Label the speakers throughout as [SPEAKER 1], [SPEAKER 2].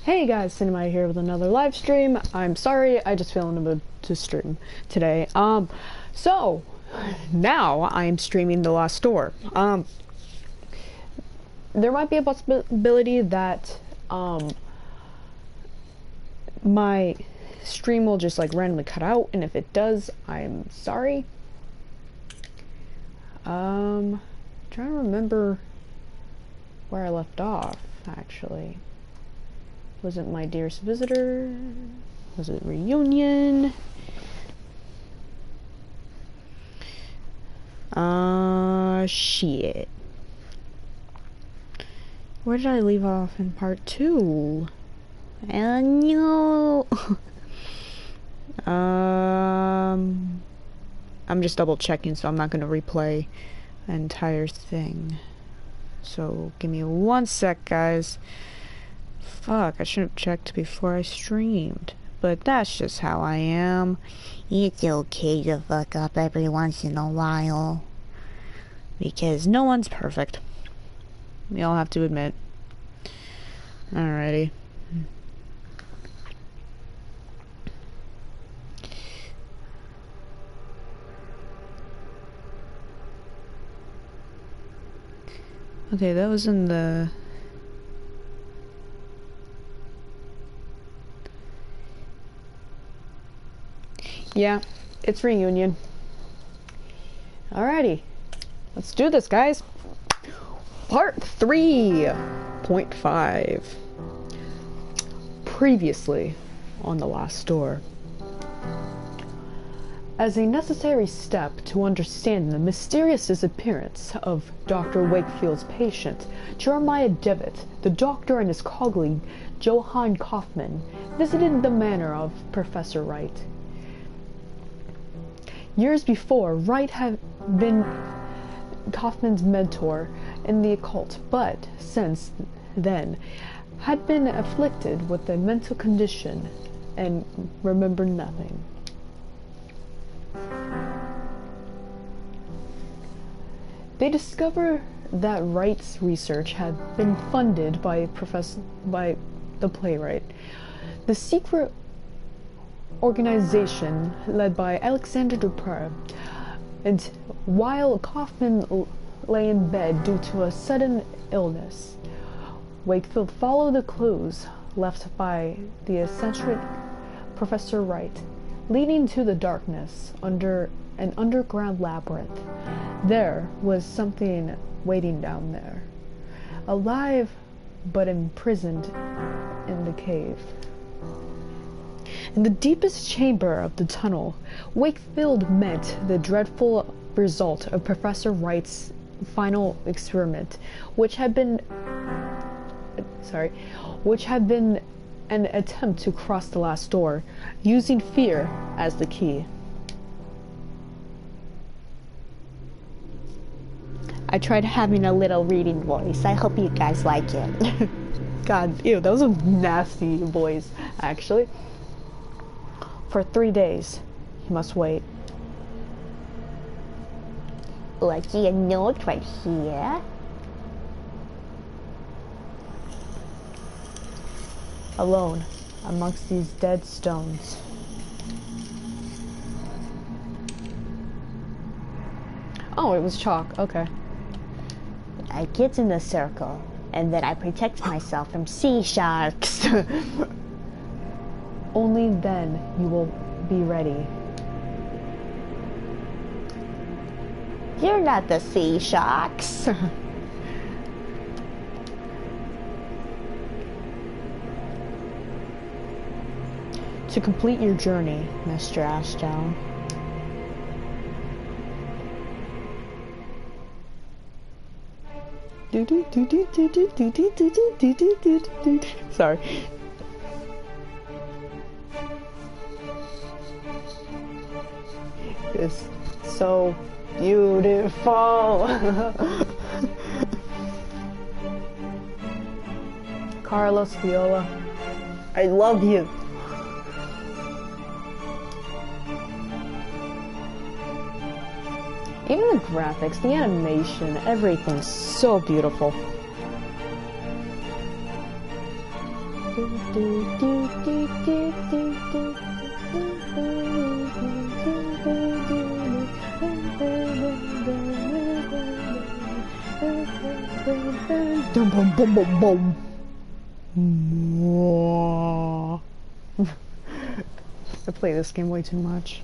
[SPEAKER 1] Hey guys, Cinema here with another live stream. I'm sorry, I just feel in the mood to stream today. So now I'm streaming The Lost Door. There might be a possibility that my stream will just like randomly cut out, and if it does, I'm sorry. Trying to remember where I left off actually. Was it My Dearest Visitor? Was it Reunion? Shit. Where did I leave off in part 2? No. I'm just double checking, so I'm not gonna replay the entire thing. So give me 1 sec, guys. Fuck, I should have checked before I streamed. But that's just how I am.
[SPEAKER 2] It's okay to fuck up every once in a while.
[SPEAKER 1] Because no one's perfect. We all have to admit. Alrighty. Okay, that was in the... Yeah, it's Reunion. Alrighty, let's do this, guys. Part 3.5. Previously on The Lost Door. As a necessary step to understand the mysterious disappearance of Dr. Wakefield's patient, Jeremiah Devitt, the doctor and his colleague, Johann Kaufman, visited the manor of Professor Wright. Years before, Wright had been Kaufman's mentor in the occult, but since then had been afflicted with a mental condition and remembered nothing. They discover that Wright's research had been funded by the playwright. The secret organization led by Alexander Dupre, and while Kaufman lay in bed due to a sudden illness, Wakefield followed the clues left by the eccentric Professor Wright, leading to the darkness under an underground labyrinth. There was something waiting down there, alive but imprisoned in the cave. In the deepest chamber of the tunnel, Wakefield met the dreadful result of Professor Wright's final experiment, which had been an attempt to cross the last door, using fear as the key.
[SPEAKER 2] I tried having a little reading voice. I hope you guys like it.
[SPEAKER 1] God, ew, that was a nasty voice, actually. For 3 days, he must wait.
[SPEAKER 2] Oh, I see a note right here.
[SPEAKER 1] Alone, amongst these dead stones. Oh, it was chalk, okay.
[SPEAKER 2] I get in the circle, and then I protect myself from sea sharks.
[SPEAKER 1] Only then you will be ready.
[SPEAKER 2] You're not the sea sharks.
[SPEAKER 1] To complete your journey, Mr. Ashdown. Sorry. It's so beautiful. Carlos Viola, I love you. Even the graphics, the animation, everything's so beautiful. Dum bum bum bum bum. I play this game way too much.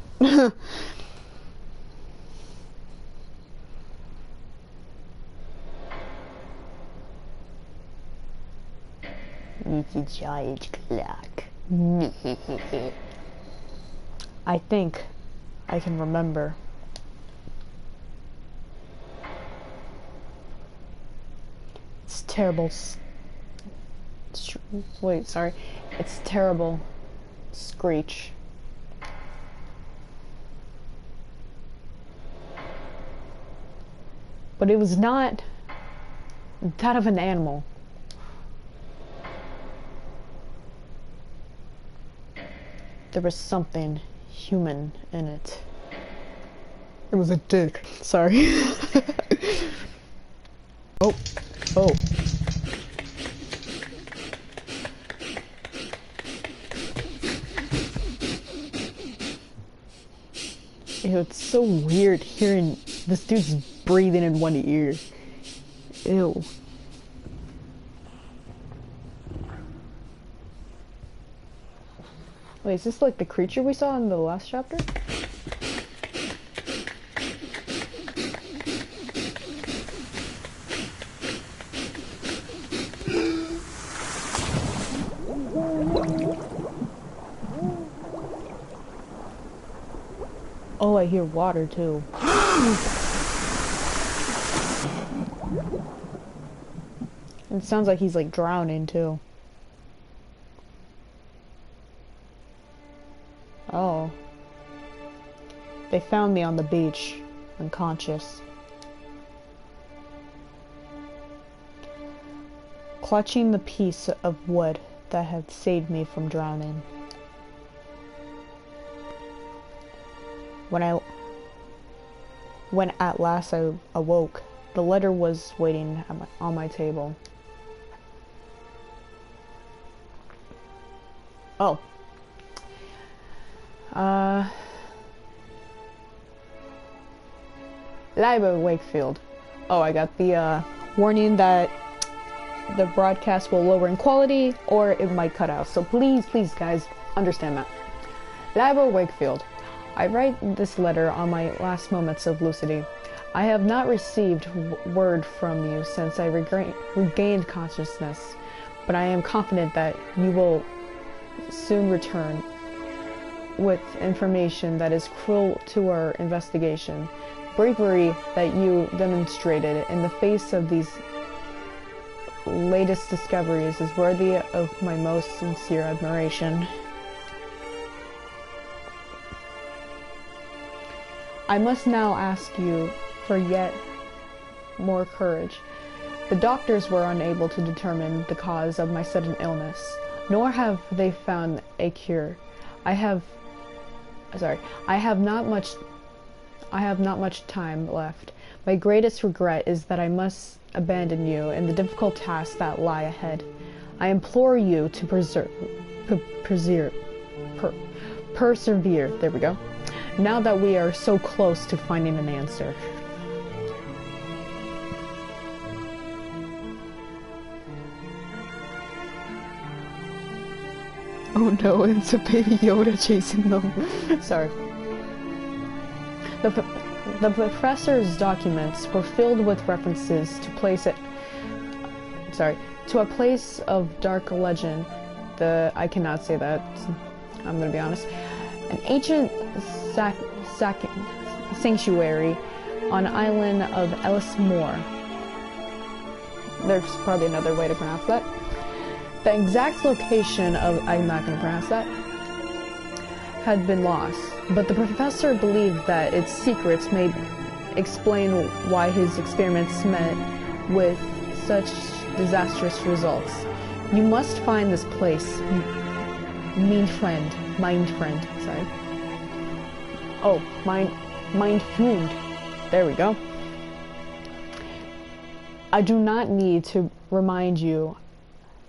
[SPEAKER 2] It's a giant clock.
[SPEAKER 1] I think I can remember. It's terrible. Wait, sorry. It's terrible. Screech. But it was not that of an animal. There was something human in it. It was a dick. Sorry. Oh. Oh. Ew, it's so weird hearing this dude's breathing in one ear. Ew. Wait, is this like the creature we saw in the last chapter? Oh, I hear water too. It sounds like he's like drowning too. Oh. They found me on the beach, unconscious. Clutching the piece of wood that had saved me from drowning. When at last I awoke, the letter was waiting on my table. Oh. Library Wakefield. Oh, I got the warning that the broadcast will lower in quality or it might cut out. So please, guys, understand that. Library Wakefield. I write this letter on my last moments of lucidity. I have not received word from you since I regained consciousness, but I am confident that you will soon return with information that is crucial to our investigation. Bravery that you demonstrated in the face of these latest discoveries is worthy of my most sincere admiration. I must now ask you for yet more courage. The doctors were unable to determine the cause of my sudden illness, nor have they found a cure. I have not much time left. My greatest regret is that I must abandon you in the difficult tasks that lie ahead. I implore you to persevere. There we go. Now that we are so close to finding an answer. Oh no, it's a baby Yoda chasing them. Sorry. The professor's documents were filled with references to a place of dark legend. I cannot say that, I'm gonna be honest. An ancient sanctuary on the island of Ellis Moor. There's probably another way to pronounce that. The exact location of, I'm not going to pronounce that, had been lost, but the professor believed that its secrets may explain why his experiments met with such disastrous results. You must find this place, mind friend, sorry. Oh, mind food. There we go. I do not need to remind you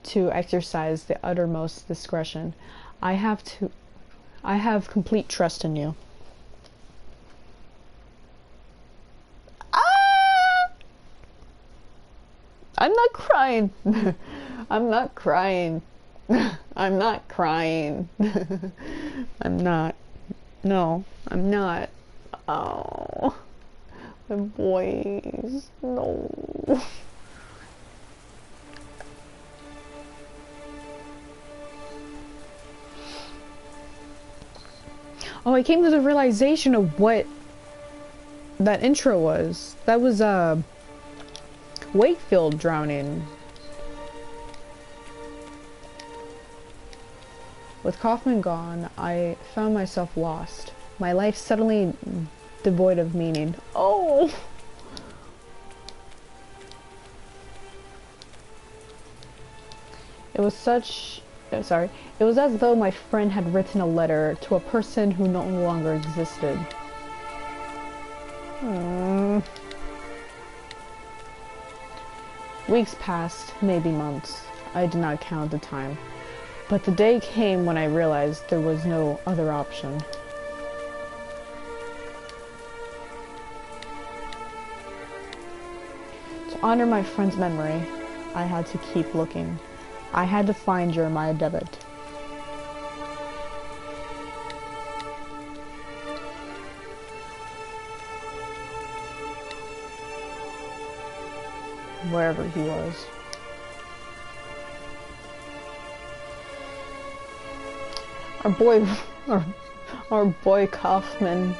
[SPEAKER 1] to exercise the uttermost discretion. I have complete trust in you. I'm not crying. I'm not crying. I'm not crying. I'm not. No, I'm not. Oh, my boys. No. Oh, I came to the realization of what that intro was. That was, Wakefield drowning. With Kaufman gone, I found myself lost. My life suddenly devoid of meaning. Oh! It was it was as though my friend had written a letter to a person who no longer existed. Weeks passed, maybe months. I did not count the time. But the day came when I realized there was no other option. To honor my friend's memory, I had to keep looking. I had to find Jeremiah Devitt. Wherever he was. Our boy Kaufman.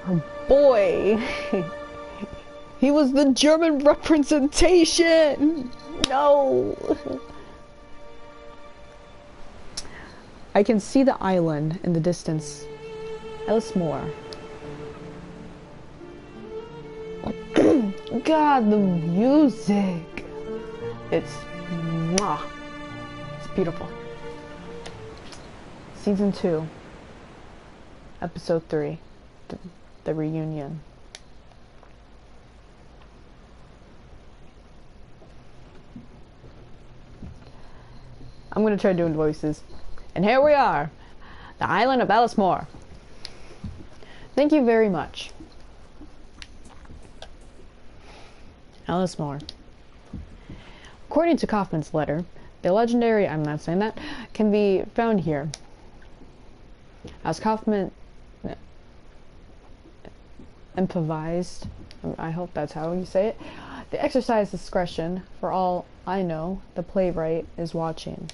[SPEAKER 1] Our boy. He was the German representation. No. I can see the island in the distance. Ellesmere. God, the music. It's mwah. It's beautiful. Season 2. Episode 3. The reunion. I'm gonna try doing voices. And here we are. The island of Ellesmere. Thank you very much. Ellesmere. According to Kaufman's letter, the legendary, I'm not saying that, can be found here. As Kaufman improvised, I hope that's how you say it, the exercise discretion. For all I know, the playwright is watching.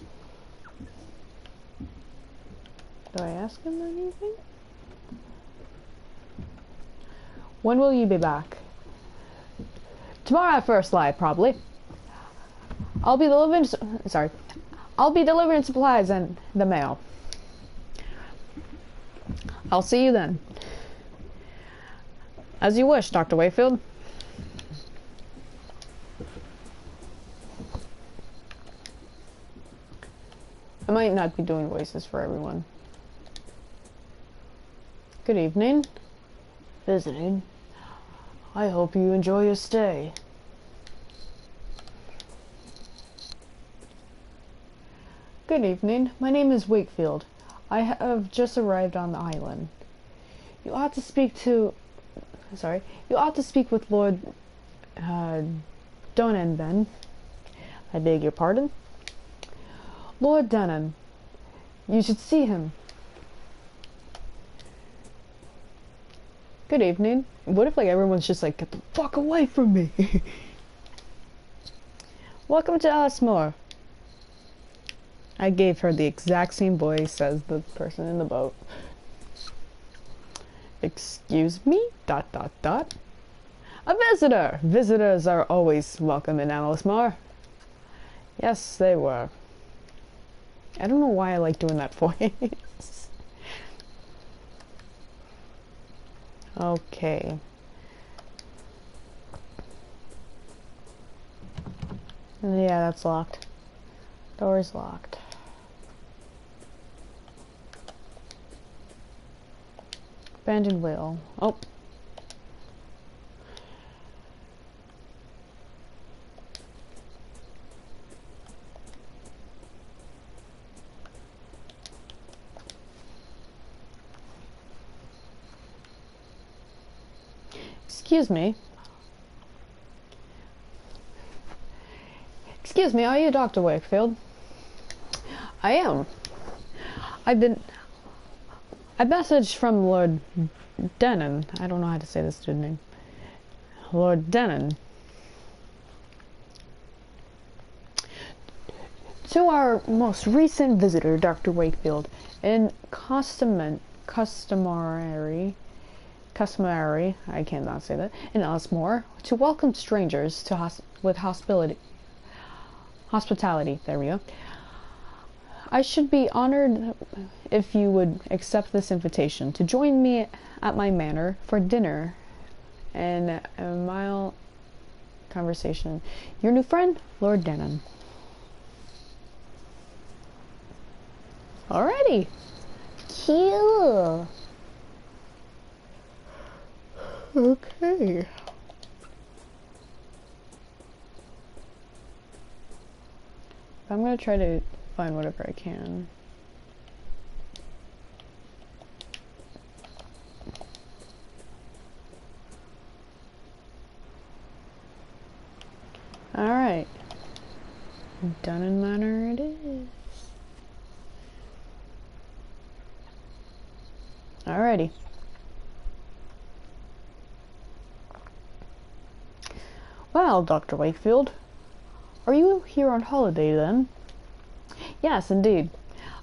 [SPEAKER 1] Do I ask him anything? When will you be back? Tomorrow at first light, probably. I'll be delivering supplies in the mail. I'll see you then. As you wish, Dr. Wakefield. I might not be doing voices for everyone. Good evening. Visiting. I hope you enjoy your stay. Good evening. My name is Wakefield. I have just arrived on the island. You ought to speak with Lord Donenben. I beg your pardon? Lord Denon. You should see him. Good evening. What if, like, everyone's just like, get the fuck away from me? Welcome to Ellesmere. I gave her the exact same voice as the person in the boat. Excuse me? ... A visitor! Visitors are always welcome in Ellesmere. Yes, they were. I don't know why I like doing that voice. Okay. Yeah, that's locked. Door's locked. Abandoned wheel. Oh. Excuse me. Excuse me, are you Dr. Wakefield? I am. I messaged from Lord Denon. I don't know how to say this dude's name. Lord Denon. To our most recent visitor, Dr. Wakefield, in customary, I cannot say that, in Osmore, to welcome strangers to with hospitality. There we go. I should be honored if you would accept this invitation to join me at my manor for dinner and a mild conversation. Your new friend, Lord Denon. Alrighty.
[SPEAKER 2] Cute.
[SPEAKER 1] Okay. I'm gonna try to find whatever I can. Alright. Denon Manor it is. Alrighty. Well, Dr. Wakefield, are you here on holiday then? Yes, indeed.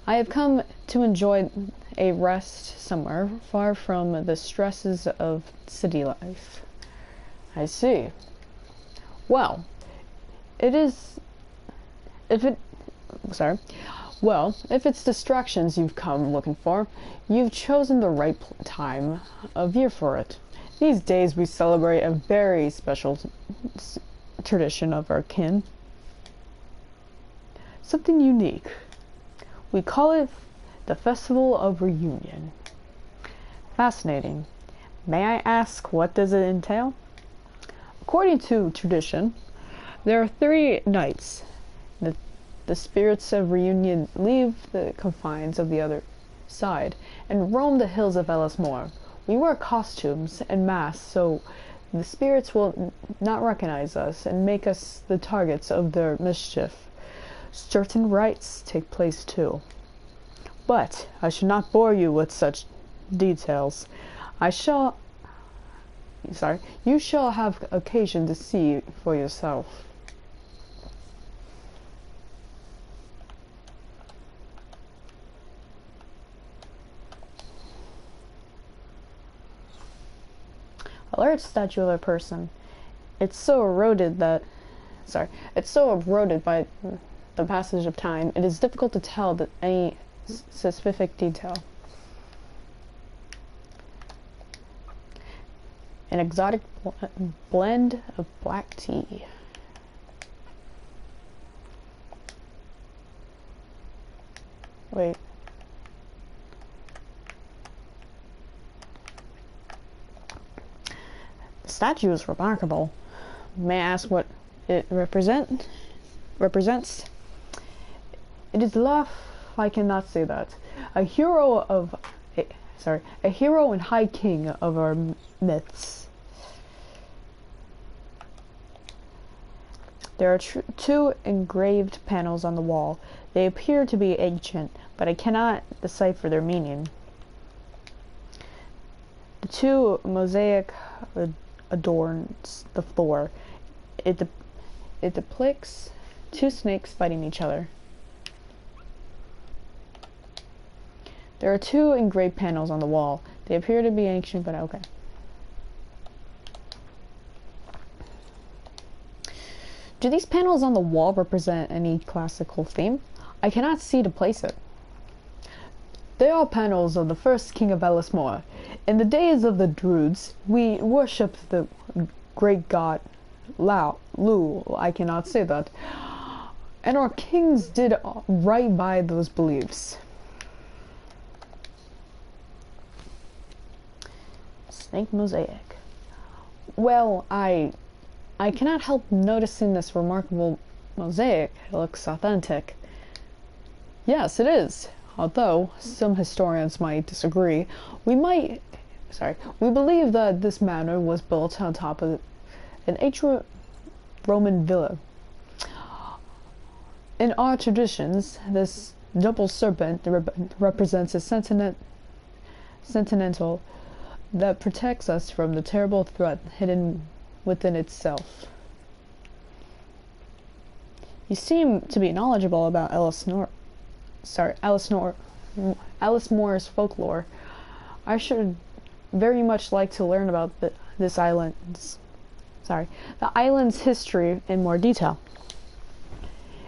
[SPEAKER 1] I have come to enjoy a rest somewhere far from the stresses of city life. I see. Well, if it's distractions you've come looking for, you've chosen the right time of year for it. These days we celebrate a very special tradition of our kin. Something unique. We call it the Festival of Reunion. Fascinating. May I ask, what does it entail? According to tradition, there are 3 nights. The spirits of reunion leave the confines of the other side and roam the hills of Ellismore. We wear costumes and masks so the spirits will not recognize us and make us the targets of their mischief. Certain rites take place too. But I should not bore you with such details. You shall have occasion to see for yourself. A large statue of a person. It's so eroded by the passage of time, it is difficult to tell any specific detail. An exotic blend of black tea. Wait. The statue is remarkable. May I ask what it represents? It is I cannot say that. A hero and high king of our myths. There are 2 engraved panels on the wall. They appear to be ancient, but I cannot decipher their meaning. The 2 mosaic adorns the floor. It depicts 2 snakes fighting each other. There are 2 engraved panels on the wall. They appear to be ancient, but okay. Do these panels on the wall represent any classical theme? I cannot see to place it. They are panels of the first king of Ellismore. In the days of the Druids, we worshipped the great god Lu, I cannot say that. And our kings did right by those beliefs. Snake mosaic. Well, I cannot help noticing this remarkable mosaic. It looks authentic. Yes, it is. Although some historians might disagree, we might We believe that this manor was built on top of an ancient Roman villa. In our traditions, this double serpent represents a sentinel that protects us from the terrible threat hidden within itself. You seem to be knowledgeable about Alice Moore's folklore. I should very much like to learn about the island's history in more detail.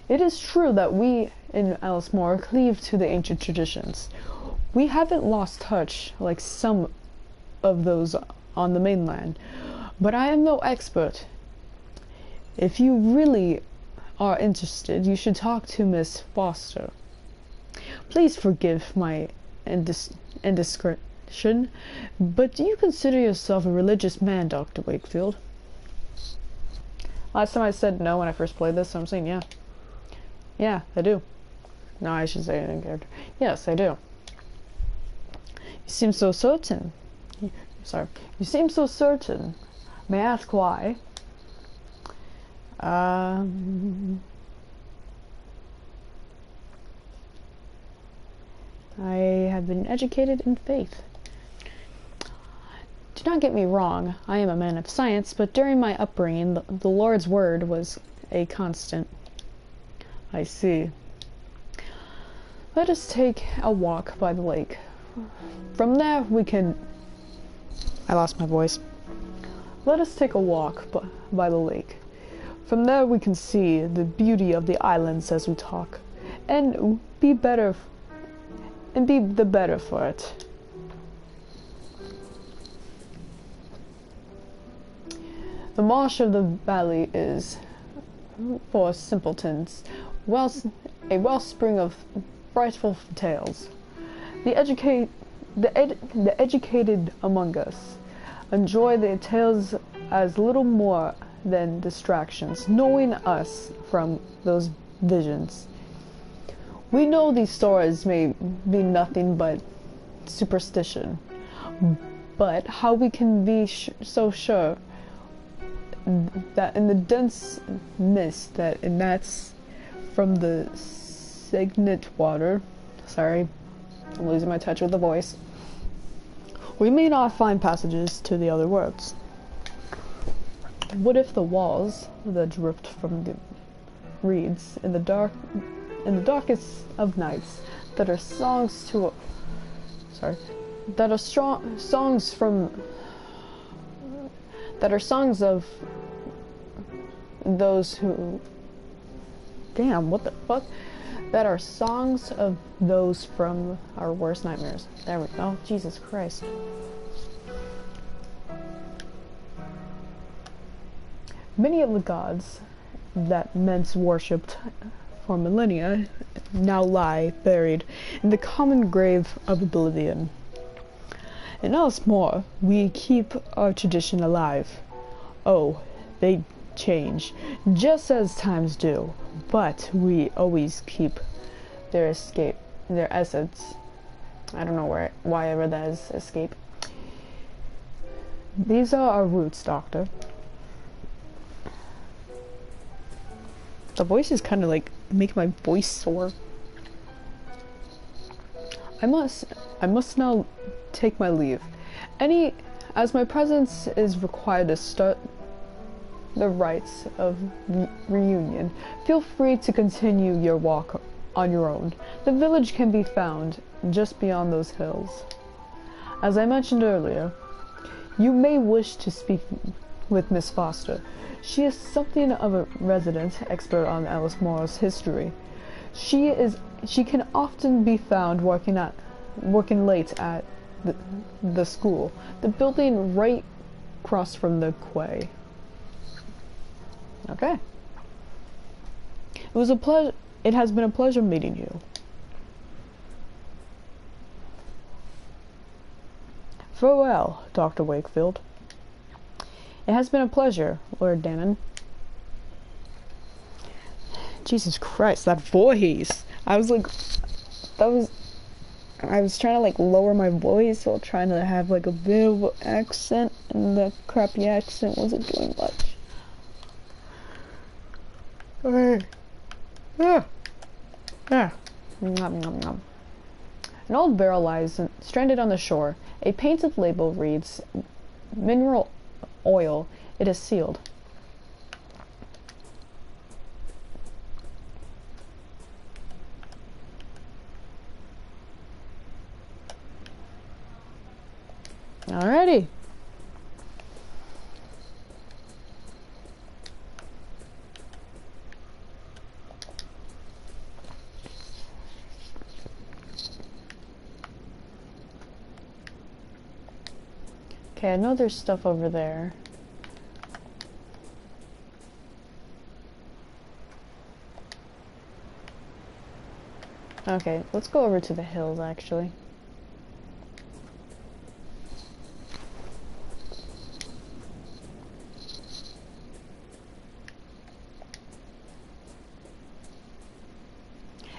[SPEAKER 1] It is true that we in Alice Moore cleave to the ancient traditions. We haven't lost touch like some of those on the mainland, but I am no expert. If you really are interested, you should talk to Miss Foster. Please forgive my indiscretion, but do you consider yourself a religious man, Dr. Wakefield? Last time I said no when I first played this, so I'm saying yeah. Yeah, I do. No, I should say it in character. Yes, I do. You seem so certain. You seem so certain. May I ask why? I have been educated in faith. Do not get me wrong, I am a man of science, but during my upbringing, the Lord's word was a constant. I see. Let us take a walk by the lake. From there we can... I lost my voice. Let us take a walk by the lake. From there we can see the beauty of the islands as we talk, and be the better for it. The marsh of the valley is, for simpletons, a wellspring of frightful tales. The educated among us enjoy the tales as little more than distractions, knowing us from those visions. We know these stories may be nothing but superstition, but how we can be so sure that in the dense mist that emanates from the stagnant water, sorry, I'm losing my touch with the voice, we may not find passages to the other worlds. What if the walls that dripped from the reeds in the darkest of nights that are songs of those who that are songs of those from our worst nightmares. There we go. Jesus Christ. Many of the gods that men worshipped for millennia now lie buried in the common grave of oblivion. In Alice Moore, we keep our tradition alive. Oh, they change, just as times do, but we always keep their essence. I don't know why ever that is escape. These are our roots, Doctor. The voice is kind of like making my voice sore. I must now take my leave. As my presence is required to start the rites of reunion, feel free to continue your walk on your own. The village can be found just beyond those hills. As I mentioned earlier, you may wish to speak with Miss Foster. She is something of a resident expert on Alice Moore's history. She can often be found working late at the school, the building right across from the quay. Okay. It has been a pleasure meeting you. Farewell, Dr. Wakefield. It has been a pleasure, Lord Damon. Jesus Christ, that voice! I was like, that was... I was trying to like lower my voice while trying to have like a bit of accent, and the crappy accent wasn't doing much. Okay. Yeah. Yeah. Nom, nom, nom. An old barrel lies stranded on the shore. A painted label reads, "Mineral oil. It is sealed." Alrighty. Okay, I know there's stuff over there. Okay, let's go over to the hills, actually.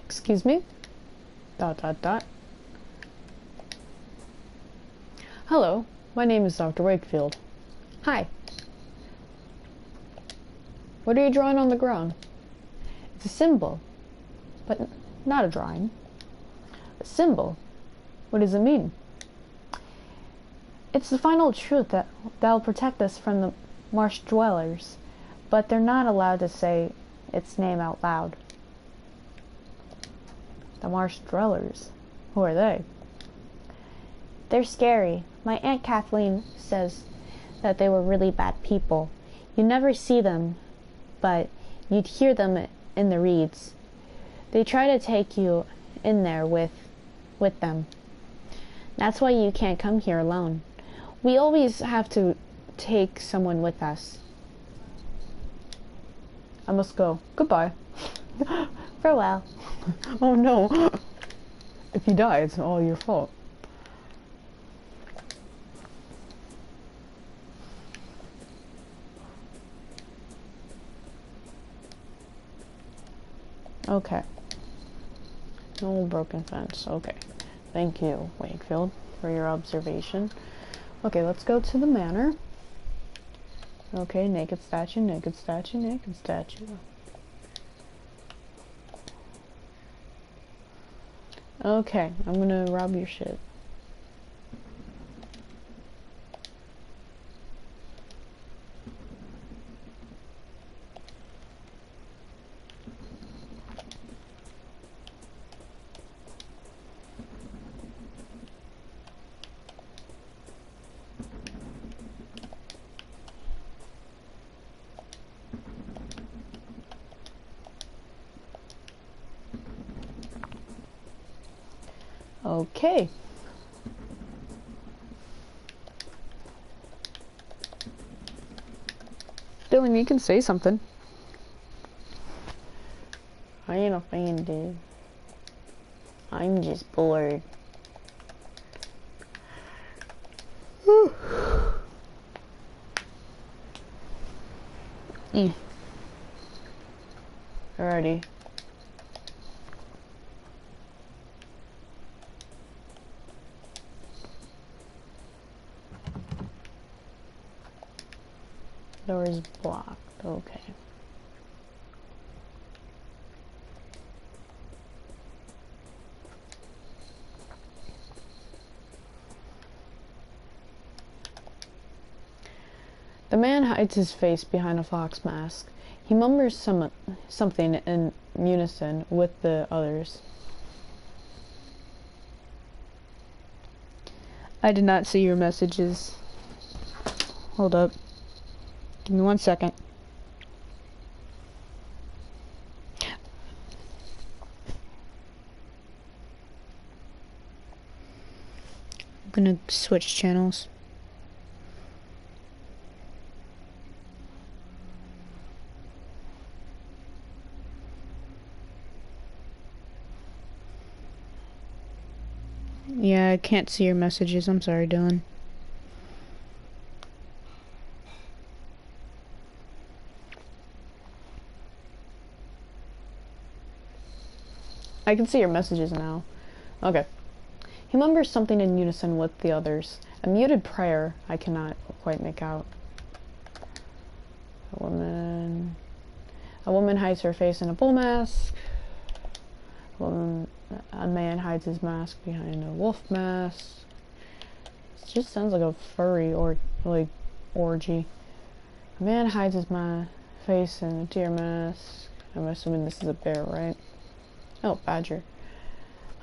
[SPEAKER 1] Excuse me? ... Hello, my name is Dr. Wakefield. Hi. What are you drawing on the ground? It's a symbol, but not a drawing. A symbol? What does it mean? It's the final truth that'll protect us from the marsh dwellers, but they're not allowed to say its name out loud. The marsh dwellers? Who are they?
[SPEAKER 2] They're scary. My Aunt Kathleen says that they were really bad people. You never see them, but you'd hear them in the reeds. They try to take you in there with them. That's why you can't come here alone. We always have to take someone with us.
[SPEAKER 1] I must go. Goodbye.
[SPEAKER 2] Farewell.
[SPEAKER 1] Oh no. If you die, it's all your fault. Okay. No broken fence. Okay. Thank you, Wakefield, for your observation. Okay, let's go to the manor. Okay, naked statue, naked statue, naked statue. Okay, I'm gonna rob your shit. Okay. Dylan, you can say something.
[SPEAKER 2] I ain't offended. I'm just bored.
[SPEAKER 1] Alrighty. Door is blocked. Okay. The man hides his face behind a fox mask. He murmurs something in unison with the others. I did not see your messages. Hold up. Give me 1 second. I'm gonna switch channels. Yeah, I can't see your messages. I'm sorry, Dylan. I can see your messages now. Okay. He mumbers something in unison with the others. A muted prayer I cannot quite make out. A woman hides her face in a bull mask. A man hides his mask behind a wolf mask. It just sounds like a furry or like orgy. A man hides his face in a deer mask. I'm assuming this is a bear, right? Oh, badger.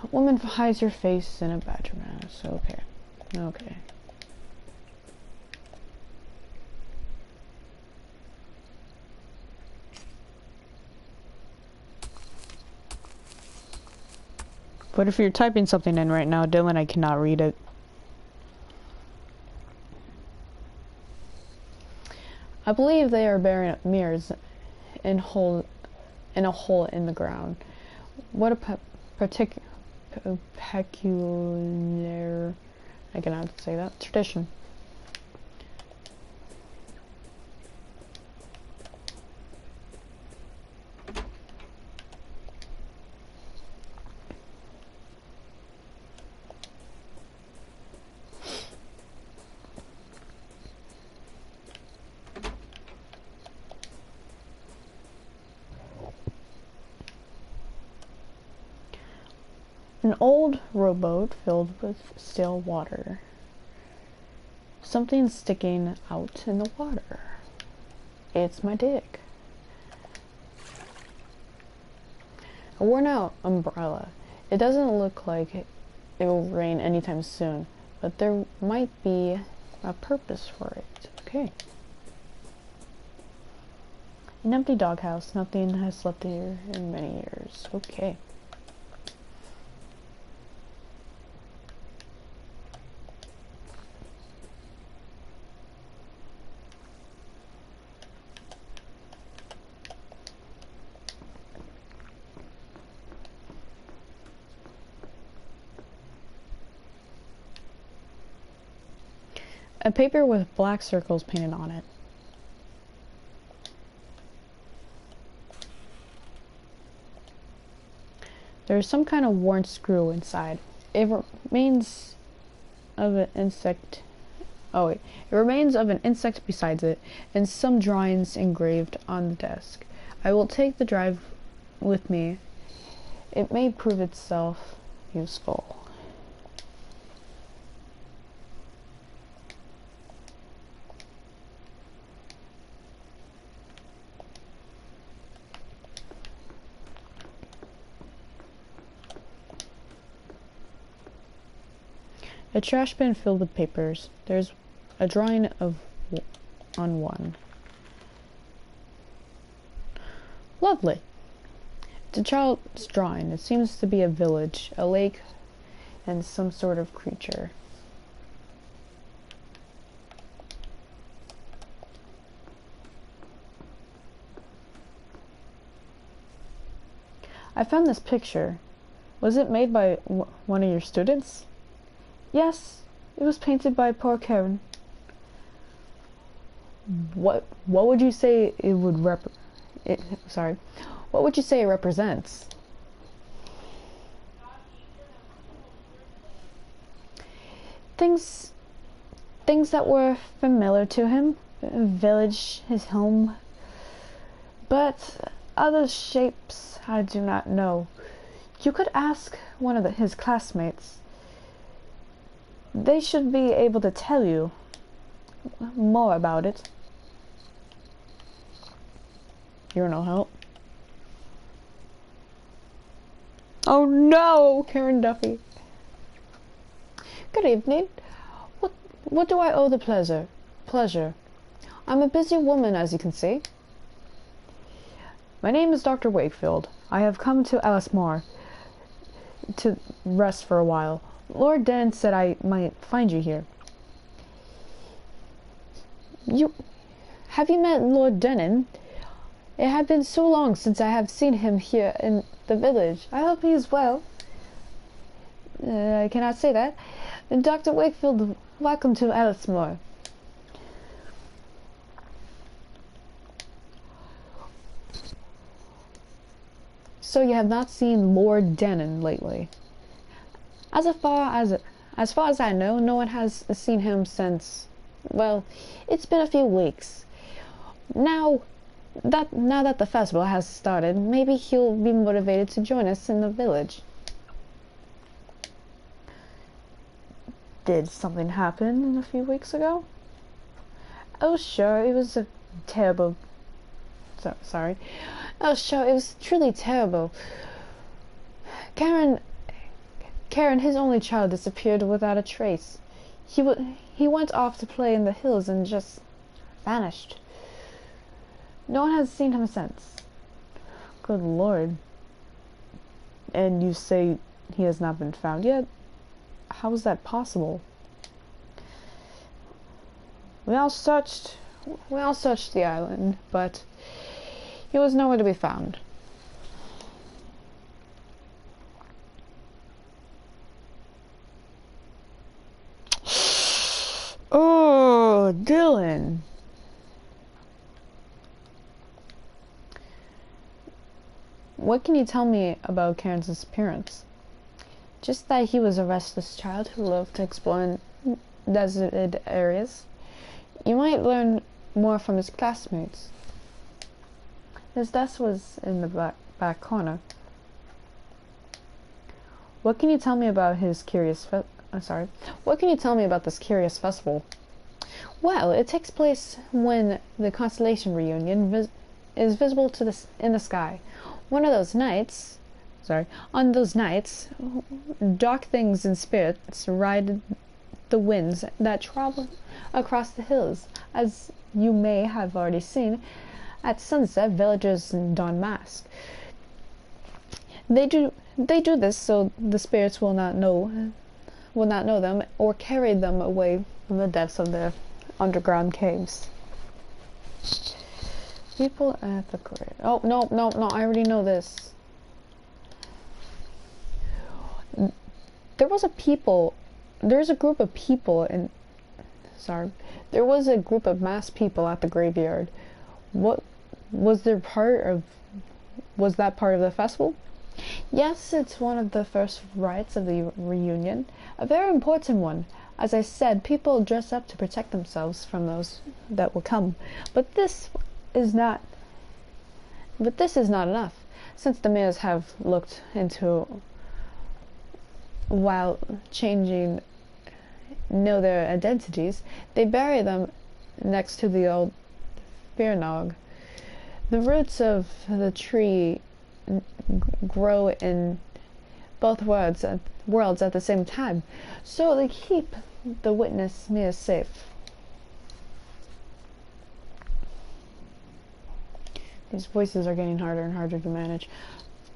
[SPEAKER 1] A woman hides her face in a badger mask. Okay. Okay. But if you're typing something in right now, Dylan, I cannot read it. I believe they are burying mirrors in a hole in the ground. What a peculiar, I cannot say that, tradition. An old rowboat filled with still water. Something sticking out in the water. It's my dick. A worn out umbrella. It doesn't look like it will rain anytime soon, but there might be a purpose for it. Okay. An empty doghouse. Nothing has slept here in many years. Okay. A paper with black circles painted on it. There's some kind of worn screw inside. It remains of an insect. Oh wait, it remains of an insect besides it, and some drawings engraved on the desk. I will take the drive with me. It may prove itself useful. A trash bin filled with papers. There's a drawing on one. Lovely. It's a child's drawing. It seems to be a village, a lake, and some sort of creature. I found this picture. Was it made by one of your students? Yes, it was painted by poor Karen. What would you say it would what would you say it represents? Things that were familiar to him, a village, his home. But other shapes I do not know. You could ask one of his classmates. They should be able to tell you more about it. You're no help. Oh no, Karen Duffy. Good evening. What do I owe the pleasure? I'm a busy woman, as you can see. My name is Dr. Wakefield. I have come to Ellesmere to rest for a while. Lord Denon said I might find you here. Have you met Lord Denon? It had been so long since I have seen him here in the village. I hope he is well. I cannot say that. Dr. Wakefield, welcome to Ellesmere. So you have not seen Lord Denon lately? As far as As far as I know, no one has seen him since, well, it's been a few weeks. Now that the festival has started, maybe he'll be motivated to join us in the village. Did something happen a few weeks ago? Oh, sure, it was a terrible... sorry. Oh, sure, it was truly terrible. Karen, his only child, disappeared without a trace. He went off to play in the hills and just vanished. No one has seen him since. Good Lord. And you say he has not been found yet? How is that possible? We all searched the island, but he was nowhere to be found. Oh, Dylan. What can you tell me about Karen's disappearance? Just that he was a restless child who loved to explore in deserted areas. You might learn more from his classmates. His desk was in the back corner. What can you tell me about his What can you tell me about this curious festival? Well, it takes place when the constellation reunion is visible in the sky. On those nights, dark things and spirits ride the winds that travel across the hills. As you may have already seen, at sunset, villagers don masks. They do this so the spirits will not know them or carry them away from the depths of their underground caves. People at the grave. Oh, no, I already know this. There was a group of masked people at the graveyard. Was that part of the festival? Yes, it's one of the first rites of the reunion. A very important one. As I said, people dress up to protect themselves from those that will come. But this is not enough. Since the mayors have looked into while know their identities, they bury them next to the old Birnog. The roots of the tree grow in both worlds at the same time, so they keep the witness mere safe. These voices are getting harder and harder to manage.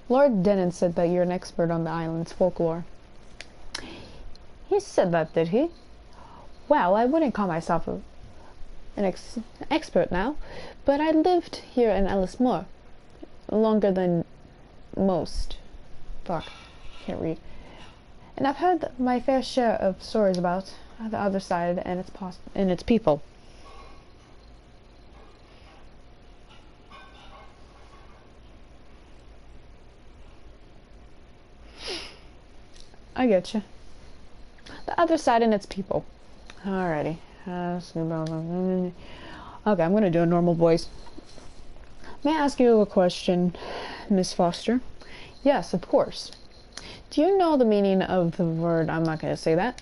[SPEAKER 1] Lord Denon said that you're an expert on the island's folklore. He said that, did he? Well, I wouldn't call myself an expert now, but I lived here in Ellismore longer than most. Can't read. And I've heard my fair share of stories about the other side and its people. I get you. The other side and its people. Alrighty. Okay, I'm gonna do a normal voice. May I ask you a question, Miss Foster? Yes, of course. Do you know the meaning of the word? I'm not gonna say that.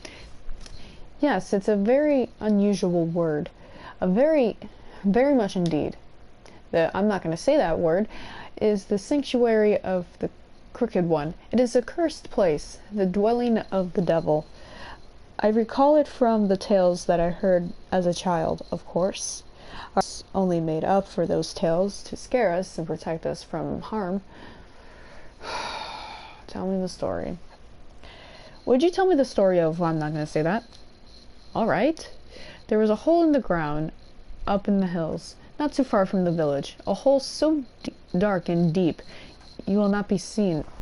[SPEAKER 1] Yes, it's a very unusual word. A very, very much indeed. I'm not gonna say that word. Is the sanctuary of the Crooked One. It is a cursed place, the dwelling of the devil. I recall it from the tales that I heard as a child, of course. I was only made up for those tales to scare us and protect us from harm. Tell me the story. Would you tell me the story of... Well, I'm not going to say that. Alright. There was a hole in the ground up in the hills, not too far from the village. A hole so dark and deep you will not be seen